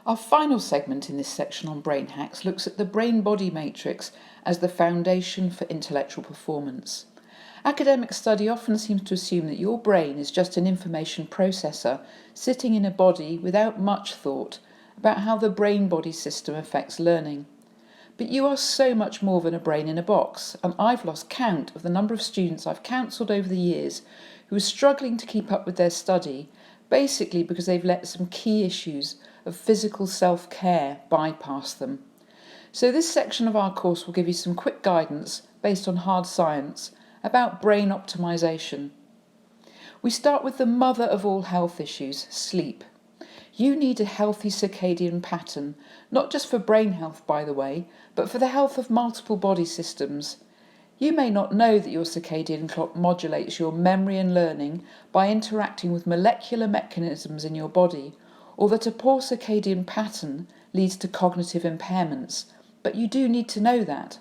Our final segment in this section on brain hacks looks at the brain-body matrix as the foundation for intellectual performance. Academic study often seems to assume that your brain is just an information processor sitting in a body without much thought about how the brain-body system affects learning. But you are so much more than a brain in a box, and I've lost count of the number of students I've counselled over the years who are struggling to keep up with their study, basically because they've let some key issues of physical self-care bypass them. So this section of our course will give you some quick guidance based on hard science about brain optimization. We start with the mother of all health issues, sleep. You need a healthy circadian pattern, not just for brain health, by the way, but for the health of multiple body systems. You may not know that your circadian clock modulates your memory and learning by interacting with molecular mechanisms in your body, or that a poor circadian pattern leads to cognitive impairments, but you do need to know that.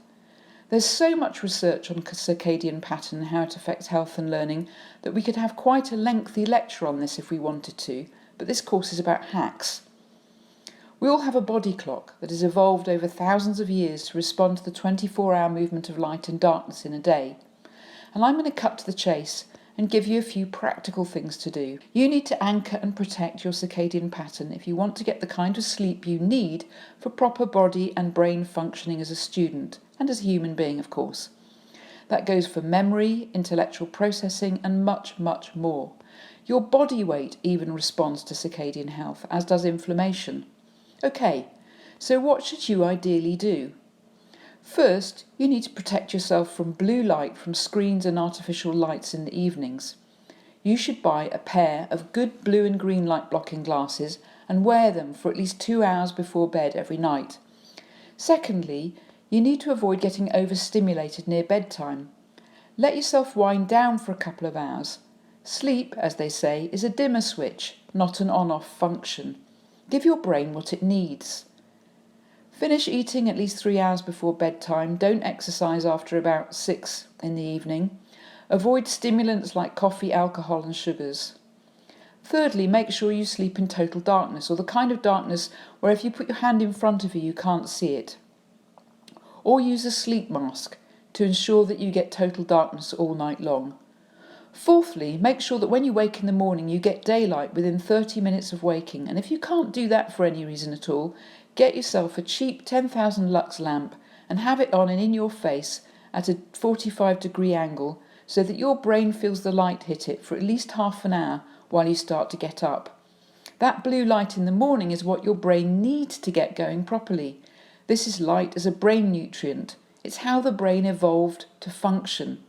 There's so much research on circadian pattern and how it affects health and learning that we could have quite a lengthy lecture on this if we wanted to, but this course is about hacks. We all have a body clock that has evolved over thousands of years to respond to the 24-hour movement of light and darkness in a day. And I'm going to cut to the chase and give you a few practical things to do. You need to anchor and protect your circadian pattern if you want to get the kind of sleep you need for proper body and brain functioning as a student, and as a human being, of course. That goes for memory, intellectual processing, and much, much more. Your body weight even responds to circadian health, as does inflammation. Okay, so what should you ideally do? First, you need to protect yourself from blue light from screens and artificial lights in the evenings. You should buy a pair of good blue and green light blocking glasses and wear them for at least 2 hours before bed every night. Secondly, you need to avoid getting overstimulated near bedtime. Let yourself wind down for a couple of hours. Sleep, as they say, is a dimmer switch, not an on-off function. Give your brain what it needs. Finish eating at least 3 hours before bedtime. Don't exercise after about 6 in the evening. Avoid stimulants like coffee, alcohol and sugars. Thirdly, make sure you sleep in total darkness, or the kind of darkness where if you put your hand in front of you, you can't see it. Or use a sleep mask to ensure that you get total darkness all night long. Fourthly, make sure that when you wake in the morning you get daylight within 30 minutes of waking, and if you can't do that for any reason at all, get yourself a cheap 10,000 lux lamp and have it on and in your face at a 45-degree angle so that your brain feels the light hit it for at least half an hour while you start to get up. That blue light in the morning is what your brain needs to get going properly. This is light as a brain nutrient. It's how the brain evolved to function.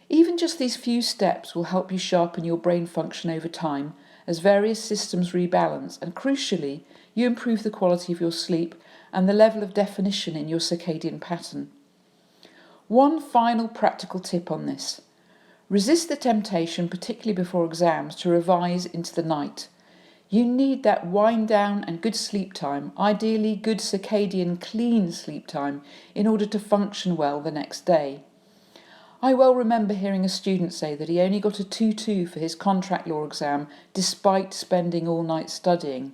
Even just these few steps will help you sharpen your brain function over time as various systems rebalance, and crucially, you improve the quality of your sleep and the level of definition in your circadian pattern. One final practical tip on this. Resist the temptation, particularly before exams, to revise into the night. You need that wind down and good sleep time, ideally good circadian clean sleep time, in order to function well the next day. I well remember hearing a student say that he only got a 2-2 for his contract law exam despite spending all night studying.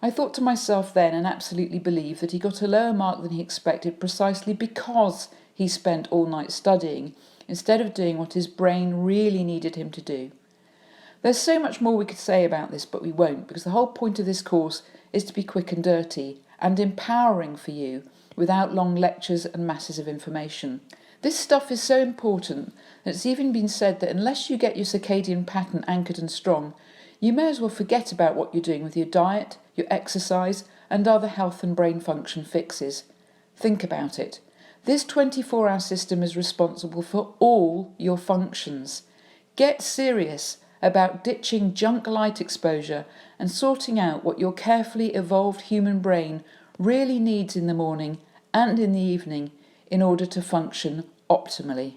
I thought to myself then, and absolutely believe, that he got a lower mark than he expected precisely because he spent all night studying instead of doing what his brain really needed him to do. There's so much more we could say about this, but we won't, because the whole point of this course is to be quick and dirty and empowering for you without long lectures and masses of information. This stuff is so important that it's even been said that unless you get your circadian pattern anchored and strong, you may as well forget about what you're doing with your diet, your exercise, and other health and brain function fixes. Think about it. This 24-hour system is responsible for all your functions. Get serious about ditching junk light exposure and sorting out what your carefully evolved human brain really needs in the morning and in the evening in order to function optimally.